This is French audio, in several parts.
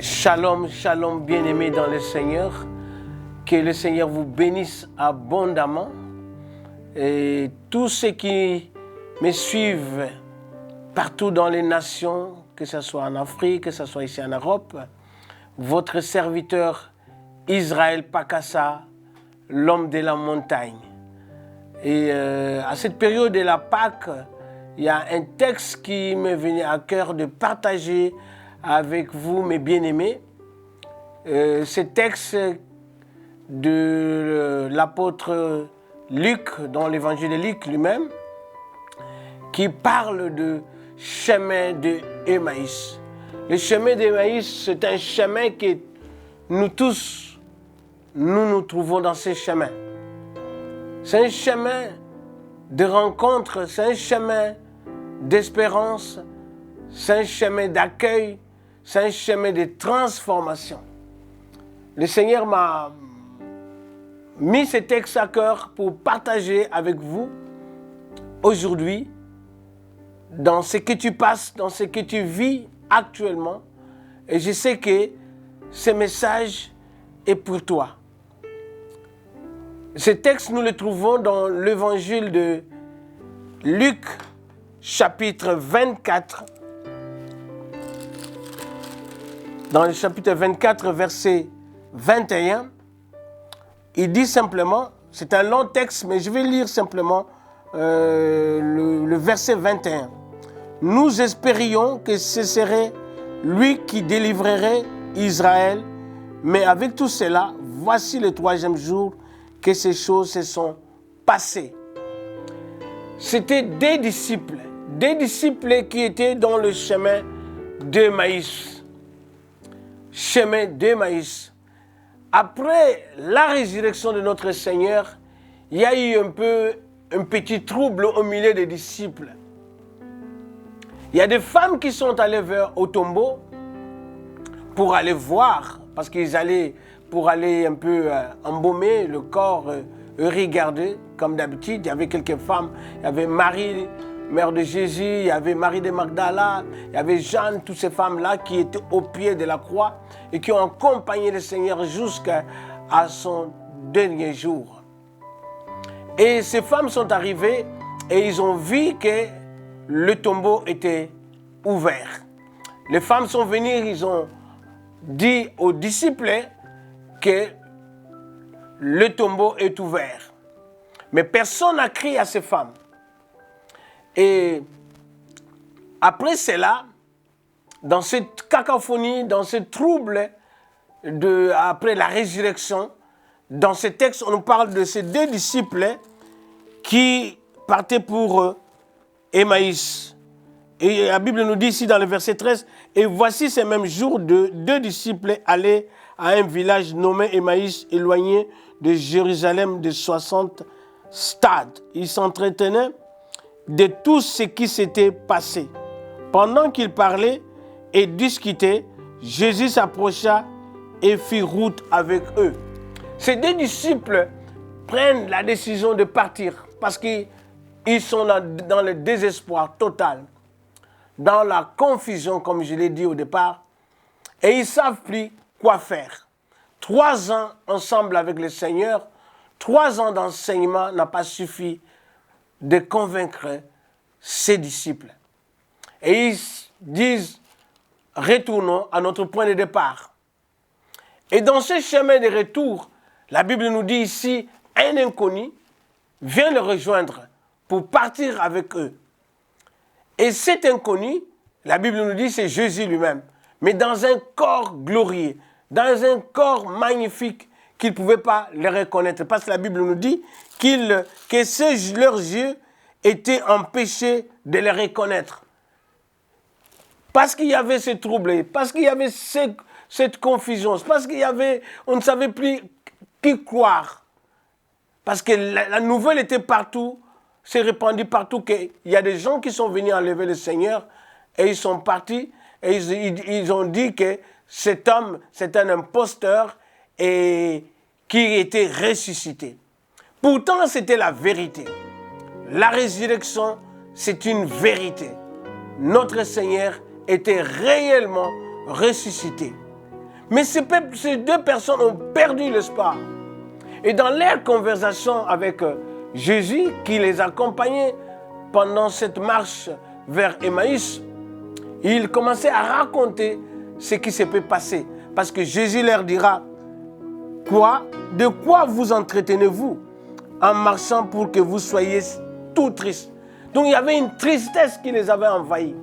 Shalom, shalom, bien-aimés dans le Seigneur. Que le Seigneur vous bénisse abondamment. Et tous ceux qui me suivent partout dans les nations, que ce soit en Afrique, que ce soit ici en Europe, votre serviteur Israël Pakassa, l'homme de la montagne. Et à cette période de la Pâque, il y a un texte qui me venait à cœur de partager avec vous, mes bien-aimés. Ce texte de l'apôtre Luc, dans l'évangile de Luc lui-même, qui parle de chemin de Emmaüs. Le chemin d'Emmaüs, c'est un chemin que nous tous, nous trouvons dans ce chemin. C'est un chemin de rencontre, c'est un chemin d'espérance, c'est un chemin d'accueil, c'est un chemin de transformation. Le Seigneur m'a mis ce texte à cœur pour partager avec vous aujourd'hui dans ce que tu passes, dans ce que tu vis actuellement. Et je sais que ce message est pour toi. Ce texte, nous le trouvons dans l'évangile de Luc, chapitre 24. Dans le chapitre 24, verset 21, il dit simplement, c'est un long texte, mais je vais lire simplement le verset 21. Nous espérions que ce serait lui qui délivrerait Israël, mais avec tout cela, voici le troisième jour que ces choses se sont passées. C'était des disciples qui étaient dans le chemin d'Emmaüs. Chemin d'Emmaüs. Après la résurrection de notre Seigneur, il y a eu un petit trouble au milieu des disciples. Il y a des femmes qui sont allées au tombeau pour aller voir, parce qu'ils allaient pour aller un peu embaumer le corps, regarder, comme d'habitude. Il y avait quelques femmes, il y avait Marie, mère de Jésus, il y avait Marie de Magdala, il y avait Jeanne, toutes ces femmes-là qui étaient au pied de la croix et qui ont accompagné le Seigneur jusqu'à son dernier jour. Et ces femmes sont arrivées et ils ont vu que le tombeau était ouvert. Les femmes sont venues, ils ont dit aux disciples que le tombeau est ouvert. Mais personne n'a crié à ces femmes. Et après cela, dans cette cacophonie, dans ce trouble après la résurrection, dans ce texte, on nous parle de ces deux disciples qui partaient pour Emmaüs. Et la Bible nous dit ici dans le verset 13, « Et voici ces mêmes jours, deux disciples allaient à un village nommé Emmaüs, éloigné de Jérusalem de 60 stades. Ils s'entretenaient de tout ce qui s'était passé. Pendant qu'ils parlaient et discutaient, Jésus s'approcha et fit route avec eux. » Ces deux disciples prennent la décision de partir parce qu'ils sont dans le désespoir total, dans la confusion, comme je l'ai dit au départ, et ils ne savent plus quoi faire. 3 ans ensemble avec le Seigneur, 3 ans d'enseignement n'a pas suffi de convaincre ses disciples. Et ils disent, retournons à notre point de départ. Et dans ce chemin de retour, la Bible nous dit ici, un inconnu vient le rejoindre pour partir avec eux. Et cet inconnu, la Bible nous dit, c'est Jésus lui-même, mais dans un corps glorieux, dans un corps magnifique qu'ils ne pouvaient pas le reconnaître. Parce que la Bible nous dit que leurs yeux étaient empêchés de les reconnaître. Parce qu'il y avait ce trouble, parce qu'il y avait cette confusion, parce qu'il y avait, on ne savait plus qui croire. Parce que la nouvelle était partout, s'est répandue partout, qu'il y a des gens qui sont venus enlever le Seigneur et ils sont partis et ils ont dit que cet homme, c'est un imposteur et qui était ressuscité. Pourtant, c'était la vérité. La résurrection, c'est une vérité. Notre Seigneur était réellement ressuscité. Mais ces deux personnes ont perdu l'espoir. Et dans leur conversation avec Jésus, qui les accompagnait pendant cette marche vers Emmaüs, ils commençaient à raconter ce qui s'est passé. Parce que Jésus leur dira, de quoi vous entretenez-vous en marchant pour que vous soyez tout tristes? Donc il y avait une tristesse qui les avait envahis.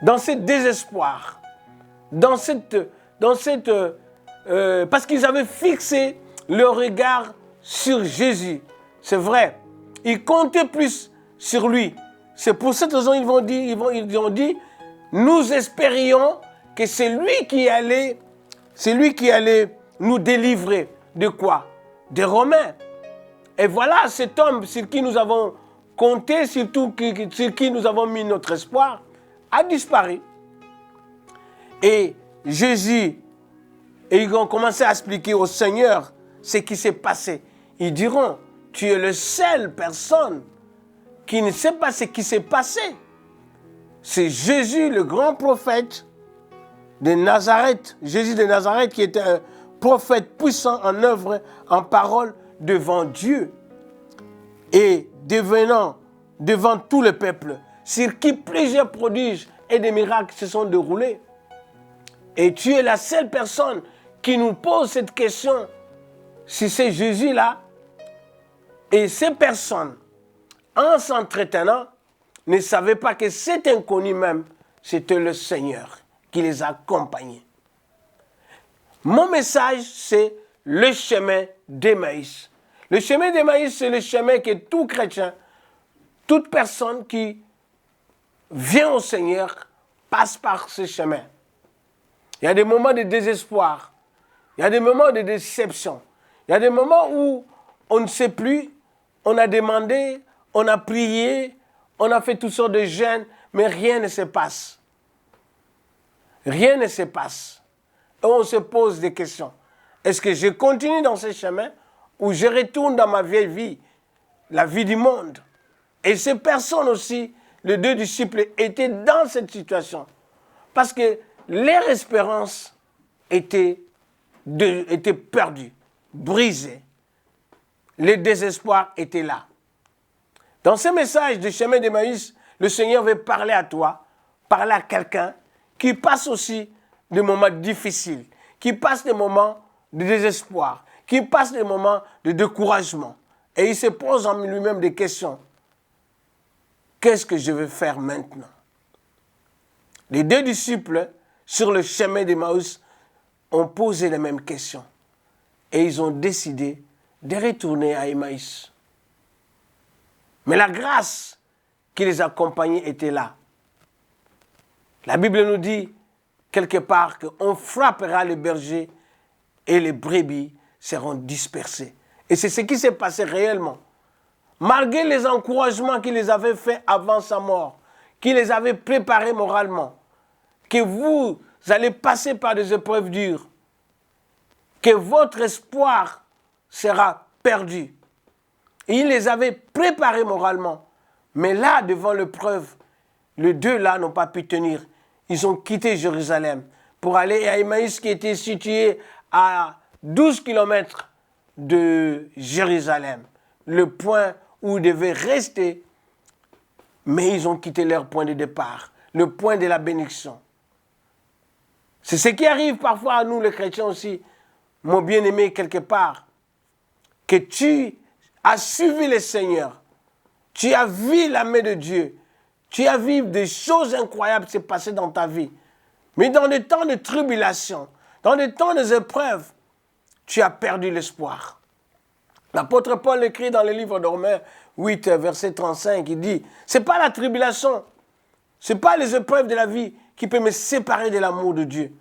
Dans ce désespoir, parce qu'ils avaient fixé leur regard sur Jésus. C'est vrai. Ils comptaient plus sur lui. C'est pour cette raison ils ont dit, nous espérions que c'est lui qui allait nous délivrer. De quoi? Des Romains. Et voilà cet homme sur qui nous avons compté, sur qui nous avons mis notre espoir, a disparu. Et Jésus, et ils ont commencé à expliquer au Seigneur ce qui s'est passé. Ils diront, tu es la seule personne qui ne sait pas ce qui s'est passé. C'est Jésus, le grand prophète de Nazareth. Jésus de Nazareth qui était un prophète puissant en œuvre, en parole devant Dieu. Et devant tout le peuple, sur qui plusieurs prodiges et des miracles se sont déroulés. Et tu es la seule personne qui nous pose cette question, si c'est Jésus-là. Et ces personnes, en s'entretenant, ne savaient pas que cet inconnu même, c'était le Seigneur qui les accompagnait. Mon message, c'est le chemin d'Emmaüs. Le chemin d'Emmaüs, c'est le chemin que tout chrétien, toute personne qui vient au Seigneur passe par ce chemin. Il y a des moments de désespoir, il y a des moments de déception, il y a des moments où on ne sait plus, on a demandé, on a prié, on a fait toutes sortes de jeûnes, mais rien ne se passe. Rien ne se passe. Et on se pose des questions. Est-ce que je continue dans ce chemin ou je retourne dans ma vieille vie, la vie du monde? Et ces personnes aussi, les deux disciples, étaient dans cette situation. Parce que leur espérance était perdue, brisée. Le désespoir était là. Dans ce message du chemin d'Emmaüs, le Seigneur veut parler à toi, parler à quelqu'un qui passe aussi des moments difficiles, qui passe des moments de désespoir, qui passe des moments de découragement. Et il se pose en lui-même des questions. Qu'est-ce que je vais faire maintenant? Les deux disciples, sur le chemin d'Emmaüs, ont posé les mêmes questions. Et ils ont décidé de retourner à Emmaüs. Mais la grâce qui les accompagnait était là. La Bible nous dit quelque part qu'on frappera les bergers et les brebis seront dispersées. Et c'est ce qui s'est passé réellement. Malgré les encouragements qu'il les avait faits avant sa mort, qu'il les avait préparés moralement, que vous allez passer par des épreuves dures, que votre espoir sera perdu. Et il les avait préparés moralement. Mais là, devant l'épreuve, les deux là n'ont pas pu tenir. Ils ont quitté Jérusalem pour aller à Emmaüs qui était situé à 12 km de Jérusalem. Le point où ils devaient rester. Mais ils ont quitté leur point de départ, le point de la bénédiction. C'est ce qui arrive parfois à nous les chrétiens aussi, mon bien-aimé, quelque part, que tu as suivi le Seigneur, tu as vu la main de Dieu, tu as vu des choses incroyables se passer dans ta vie. Mais dans des temps de tribulation, dans des temps d'épreuves, tu as perdu l'espoir. L'apôtre Paul écrit dans le livre de Romains 8, verset 35, il dit, ce n'est pas la tribulation, ce n'est pas les épreuves de la vie qui peuvent me séparer de l'amour de Dieu.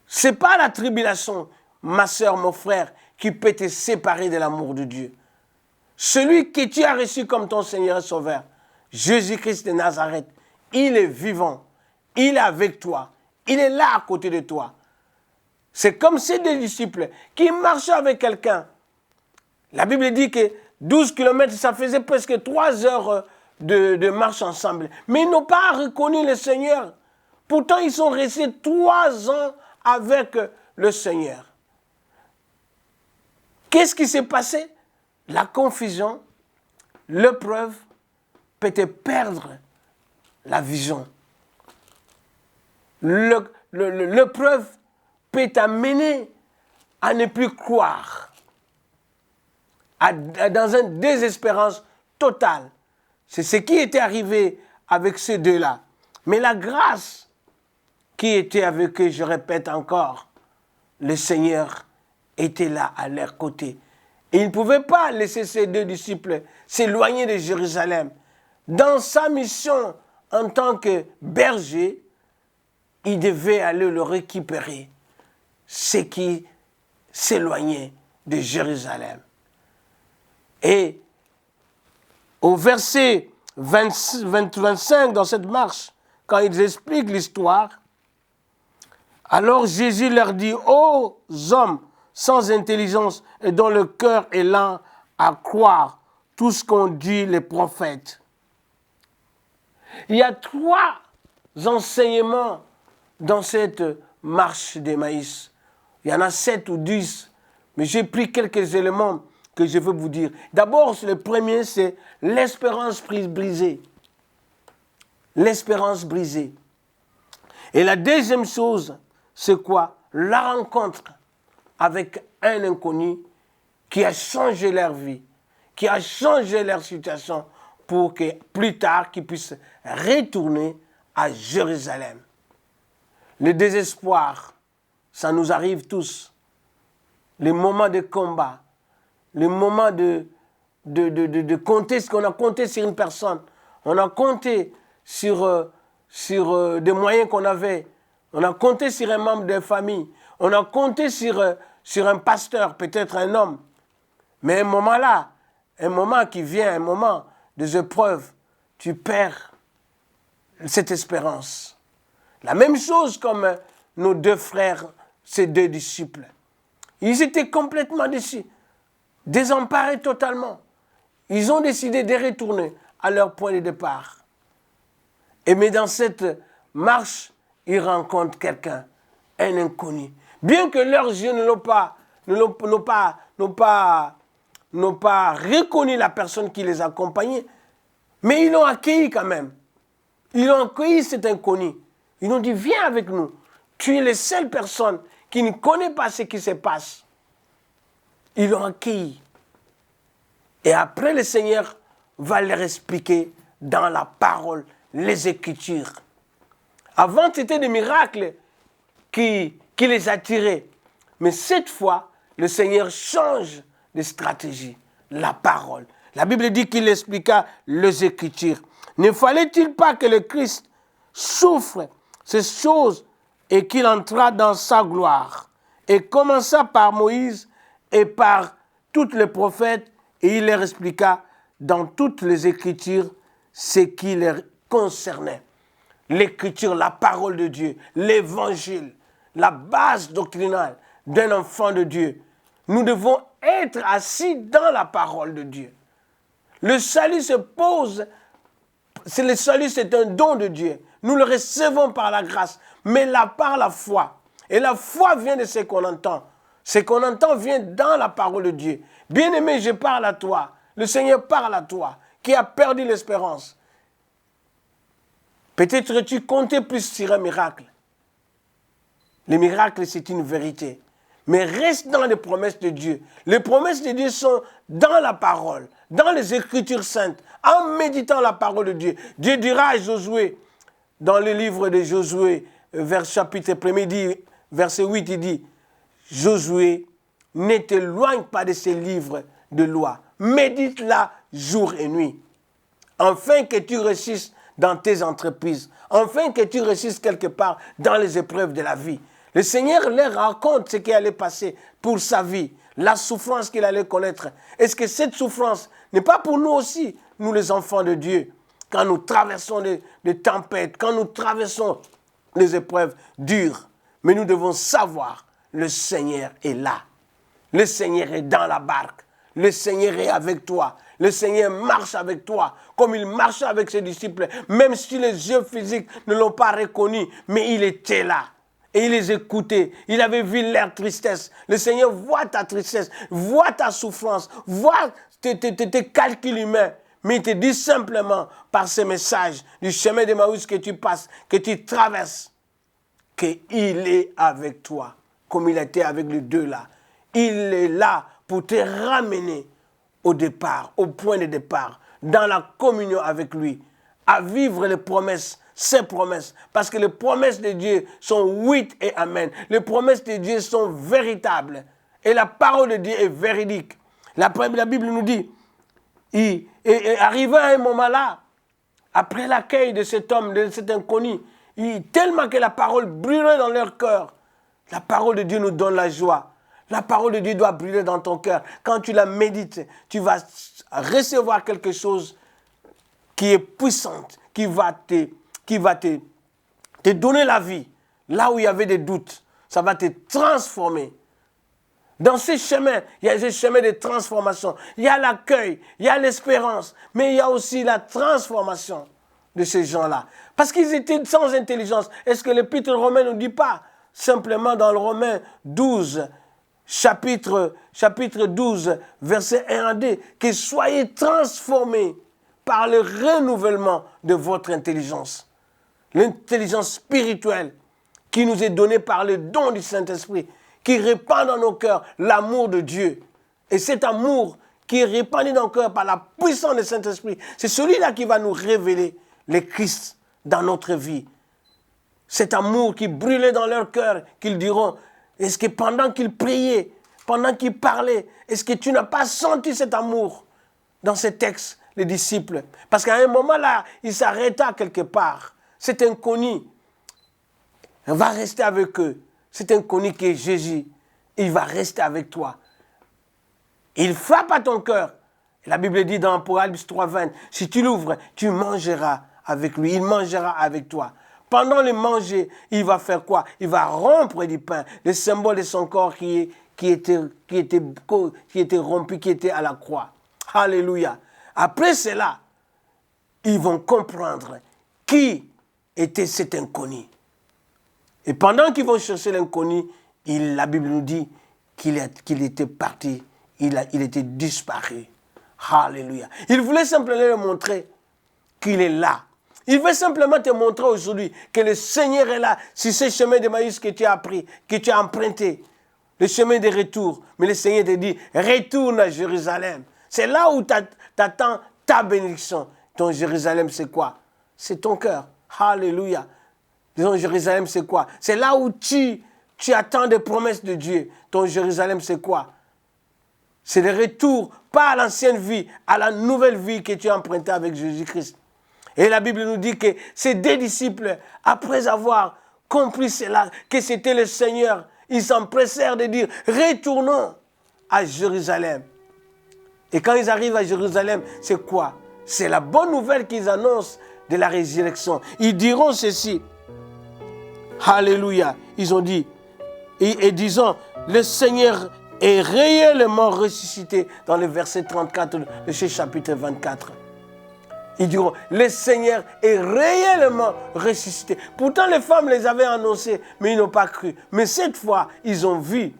Ce n'est pas la tribulation, ma soeur, mon frère, qui peut te séparer de l'amour de Dieu. Celui que tu as reçu comme ton Seigneur et Sauveur, Jésus-Christ de Nazareth, il est vivant, il est avec toi, il est là à côté de toi. C'est comme ces deux disciples qui marchaient avec quelqu'un. La Bible dit que 12 km, ça faisait presque 3 heures de marche ensemble. Mais ils n'ont pas reconnu le Seigneur Pourtant, ils sont restés 3 ans avec le Seigneur. Qu'est-ce qui s'est passé? La confusion, l'épreuve peut te perdre la vision. L'épreuve peut t'amener à ne plus croire, dans une désespérance totale. C'est ce qui était arrivé avec ces deux-là. Mais la grâce qui était avec eux, je répète encore, le Seigneur était là à leur côté. Et il ne pouvait pas laisser ces 2 disciples s'éloigner de Jérusalem. Dans sa mission en tant que berger, il devait aller le récupérer, ceux qui s'éloignaient de Jérusalem. Et au verset 25 dans cette marche, quand ils expliquent l'histoire, alors Jésus leur dit, ô hommes sans intelligence et dont le cœur est lent à croire tout ce qu'ont dit les prophètes. Il y a 3 enseignements dans cette marche d'Emmaüs. Il y en a 7 ou 10, mais j'ai pris quelques éléments que je veux vous dire. D'abord, le premier, c'est l'espérance brisée. L'espérance brisée. Et la deuxième chose, c'est quoi? La rencontre avec un inconnu qui a changé leur vie, qui a changé leur situation pour que plus tard, qu'ils puissent retourner à Jérusalem. Le désespoir, ça nous arrive tous. Les moments de combat, les moments de compter ce qu'on a compté sur une personne. On a compté sur des moyens qu'on avait. On a compté sur un membre de famille. On a compté sur un pasteur, peut-être un homme. Mais un moment là, un moment qui vient, un moment des épreuves, tu perds cette espérance. La même chose comme nos 2 frères, ces 2 disciples. Ils étaient complètement déçus, désemparés totalement. Ils ont décidé de retourner à leur point de départ. Mais dans cette marche, ils rencontrent quelqu'un, un inconnu. Bien que leurs yeux n'ont pas reconnu la personne qui les accompagnait, mais ils l'ont accueilli quand même. Ils ont accueilli cet inconnu. Ils ont dit, viens avec nous. Tu es la seule personne qui ne connaît pas ce qui se passe. Ils l'ont accueilli. Et après, le Seigneur va leur expliquer dans la parole, les Écritures. Avant, c'était des miracles qui les attiraient. Mais cette fois, le Seigneur change de stratégie, la parole. La Bible dit qu'il expliqua les Écritures. Ne fallait-il pas que le Christ souffre ces choses et qu'il entra dans sa gloire? Et commença par Moïse et par tous les prophètes, et il leur expliqua dans toutes les Écritures ce qui leur concernait. L'Écriture, la parole de Dieu, l'Évangile, la base doctrinale d'un enfant de Dieu. Nous devons être assis dans la parole de Dieu. Le salut se pose, le salut c'est un don de Dieu. Nous le recevons par la grâce, mais là par la foi. Et la foi vient de ce qu'on entend. Ce qu'on entend vient dans la parole de Dieu. Bien-aimé, je parle à toi. Le Seigneur parle à toi, qui a perdu l'espérance. Peut-être que tu comptais plus sur un miracle. Les miracles, c'est une vérité. Mais reste dans les promesses de Dieu. Les promesses de Dieu sont dans la parole, dans les Écritures saintes, en méditant la parole de Dieu. Dieu dira à Josué, dans le livre de Josué, vers chapitre 1, verset 8, il dit, Josué, ne t'éloigne pas de ces livres de loi. Médite-la jour et nuit, afin que tu réussisses dans tes entreprises, afin que tu réussisses quelque part dans les épreuves de la vie. Le Seigneur leur raconte ce qui allait passer pour sa vie, la souffrance qu'il allait connaître. Est-ce que cette souffrance n'est pas pour nous aussi, nous les enfants de Dieu, quand nous traversons des tempêtes, quand nous traversons les épreuves dures? Mais nous devons savoir, le Seigneur est là. Le Seigneur est dans la barque. Le Seigneur est avec toi. Le Seigneur marche avec toi, comme il marchait avec ses disciples, même si les yeux physiques ne l'ont pas reconnu, mais il était là. Et il les écoutait. Il avait vu leur tristesse. Le Seigneur voit ta tristesse, voit ta souffrance, voit tes calculs humains. Mais il te dit simplement, par ce message, du chemin d'Emmaüs que tu passes, que tu traverses, qu'il est avec toi, comme il était avec les deux là. Il est là pour te ramener au départ, au point de départ, dans la communion avec lui, à vivre les promesses, ses promesses, parce que les promesses de Dieu sont oui et amen. Les promesses de Dieu sont véritables et la parole de Dieu est véridique. La Bible nous dit, et arrivé à un moment là, après l'accueil de cet homme, de cet inconnu, tellement que la parole brûlait dans leur cœur, la parole de Dieu nous donne la joie. La parole de Dieu doit brûler dans ton cœur. Quand tu la médites, tu vas recevoir quelque chose qui est puissante, qui va te donner la vie. Là où il y avait des doutes, ça va te transformer. Dans ces chemins, il y a des chemins de transformation. Il y a l'accueil, il y a l'espérance, mais il y a aussi la transformation de ces gens-là. Parce qu'ils étaient sans intelligence. Est-ce que l'Épître romain ne dit pas simplement dans le Romains 12, chapitre 12, verset 1 à 2, que soyez transformés par le renouvellement de votre intelligence. L'intelligence spirituelle qui nous est donnée par le don du Saint-Esprit, qui répand dans nos cœurs l'amour de Dieu. Et cet amour qui est répandu dans nos cœurs par la puissance du Saint-Esprit, c'est celui-là qui va nous révéler le Christ dans notre vie. Cet amour qui brûlait dans leur cœur, qu'ils diront, est-ce que pendant qu'ils priaient, pendant qu'ils parlaient, est-ce que tu n'as pas senti cet amour dans ces textes, les disciples? Parce qu'à un moment là, il s'arrêta quelque part. Cet inconnu va rester avec eux. Cet inconnu qui est Jésus, il va rester avec toi. Il frappe à ton cœur. La Bible dit dans Apocalypse 3:20, si tu l'ouvres, tu mangeras avec lui, il mangera avec toi. Pendant le manger, il va faire quoi? Il va rompre du pain, le symbole de son corps qui était rompu, qui était à la croix. Alléluia. Après cela, ils vont comprendre qui était cet inconnu. Et pendant qu'ils vont chercher l'inconnu, la Bible nous dit qu'il était parti, il était disparu. Alléluia. Il voulait simplement leur montrer qu'il est là. Il veut simplement te montrer aujourd'hui que le Seigneur est là, sur ce chemin d'Emmaüs que tu as pris, que tu as emprunté, le chemin de retour. Mais le Seigneur te dit, retourne à Jérusalem. C'est là où t'attends ta bénédiction. Ton Jérusalem, c'est quoi? C'est ton cœur. Alléluia. Ton Jérusalem, c'est quoi? C'est là où tu attends des promesses de Dieu. Ton Jérusalem, c'est quoi? C'est le retour, pas à l'ancienne vie, à la nouvelle vie que tu as empruntée avec Jésus-Christ. Et la Bible nous dit que ces deux disciples, après avoir compris cela, que c'était le Seigneur, ils s'empressèrent de dire, retournons à Jérusalem. Et quand ils arrivent à Jérusalem, c'est quoi? C'est la bonne nouvelle qu'ils annoncent de la résurrection. Ils diront ceci. Alléluia. Ils ont dit, et disons, le Seigneur est réellement ressuscité dans le verset 34 de ce chapitre 24. Ils diront, le Seigneur est réellement ressuscité. Pourtant, les femmes les avaient annoncés, mais ils n'ont pas cru. Mais cette fois, ils ont vu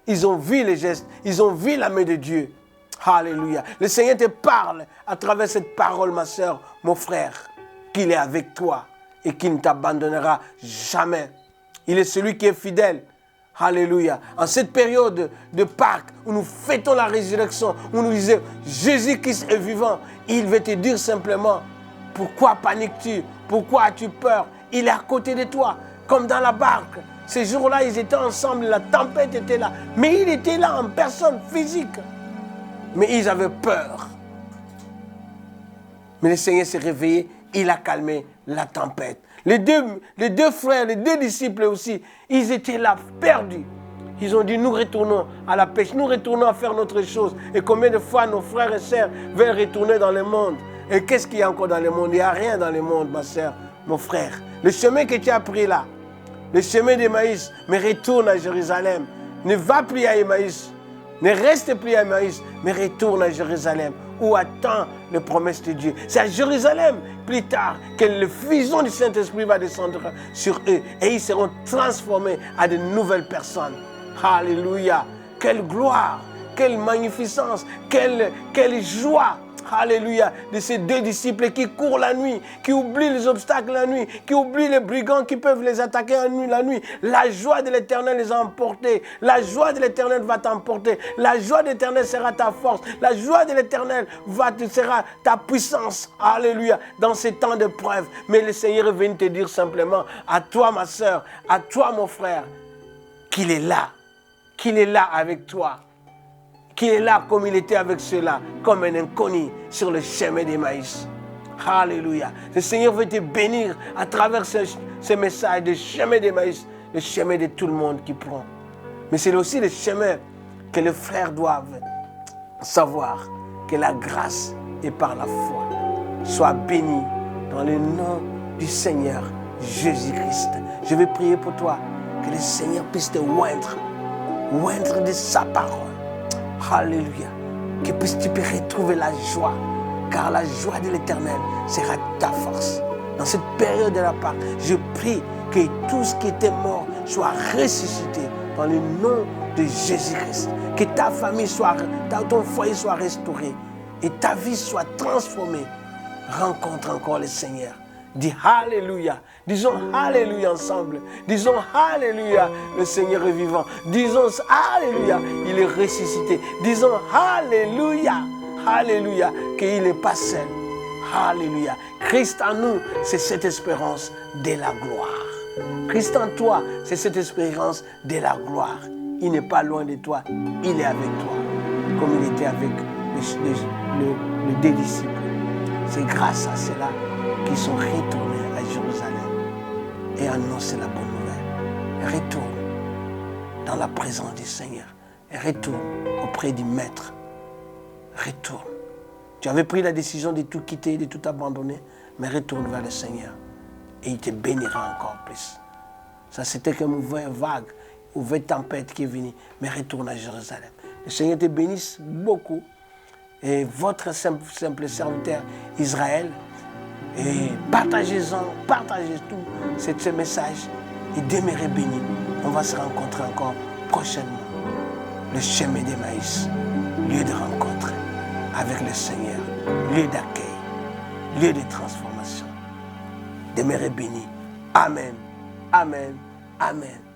les gestes, ils ont vu la main de Dieu. Alléluia. Le Seigneur te parle à travers cette parole, ma soeur, mon frère, qu'il est avec toi et qu'il ne t'abandonnera jamais. Il est celui qui est fidèle. Alléluia. En cette période de Pâques, où nous fêtons la résurrection, où nous disons Jésus-Christ est vivant, il veut te dire simplement, pourquoi paniques-tu? Pourquoi as-tu peur? Il est à côté de toi, comme dans la barque. Ces jours-là, ils étaient ensemble, la tempête était là. Mais il était là en personne physique. Mais ils avaient peur. Mais le Seigneur s'est réveillé, il a calmé la tempête. Les deux frères, les deux disciples aussi, ils étaient là, perdus. Ils ont dit, nous retournons à la pêche, nous retournons à faire notre chose. Et combien de fois nos frères et sœurs veulent retourner dans le monde? Et qu'est-ce qu'il y a encore dans le monde? Il n'y a rien dans le monde, ma sœur, mon frère. Le chemin que tu as pris là, le chemin d'Emmaüs, mais retourne à Jérusalem. Ne va plus à Emmaüs, ne reste plus à Emmaüs, mais retourne à Jérusalem, où attend les promesses de Dieu. C'est à Jérusalem, plus tard, que le fusion du Saint-Esprit va descendre sur eux et ils seront transformés à de nouvelles personnes. Alléluia. Quelle gloire, quelle magnificence, quelle joie. Alléluia, de ces 2 disciples qui courent la nuit, qui oublient les obstacles la nuit, qui oublient les brigands qui peuvent les attaquer la nuit. La joie de l'Éternel les a emportés. La joie de l'Éternel va t'emporter. La joie de l'Éternel sera ta force. La joie de l'Éternel sera ta puissance. Alléluia, dans ces temps de preuve. Mais le Seigneur est venu te dire simplement, à toi ma soeur, à toi mon frère, qu'il est là avec toi. Qu'il est là comme il était avec ceux-là, comme un inconnu sur le chemin d'Emmaüs. Alléluia. Le Seigneur veut te bénir à travers ce message de chemin d'Emmaüs, le chemin de tout le monde qui prend. Mais c'est aussi le chemin que les frères doivent savoir, que la grâce est par la foi. Sois béni dans le nom du Seigneur Jésus-Christ. Je vais prier pour toi, que le Seigneur puisse te oindre de sa parole. Alléluia. Que tu puisses retrouver la joie. Car la joie de l'Éternel sera ta force. Dans cette période de la Pâque, je prie que tout ce qui était mort soit ressuscité dans le nom de Jésus-Christ. Que ta famille ton foyer soit restauré et ta vie soit transformée. Rencontre encore le Seigneur. Dis Alléluia. Disons Alléluia ensemble. Disons Alléluia, le Seigneur est vivant. Disons Alléluia, il est ressuscité. Disons Alléluia, Alléluia, qu'il n'est pas seul. Alléluia. Christ en nous, c'est cette espérance de la gloire. Christ en toi, c'est cette espérance de la gloire. Il n'est pas loin de toi, il est avec toi. Comme il était avec les 2 disciples. C'est grâce à cela qu'ils sont retournés à Jérusalem et annoncé la bonne nouvelle. Retourne dans la présence du Seigneur. Retourne auprès du Maître. Retourne. Tu avais pris la décision de tout quitter, de tout abandonner, mais retourne vers le Seigneur et il te bénira encore plus. Ça, c'était comme une vague, une tempête qui est venue, mais retourne à Jérusalem. Le Seigneur te bénisse beaucoup. Et votre simple serviteur Israël, et partagez-en, partagez tout ce message et demeurez bénis. On va se rencontrer encore prochainement. Le chemin d'Emmaüs, lieu de rencontre avec le Seigneur, lieu d'accueil, lieu de transformation. Demeurez bénis. Amen, amen, amen.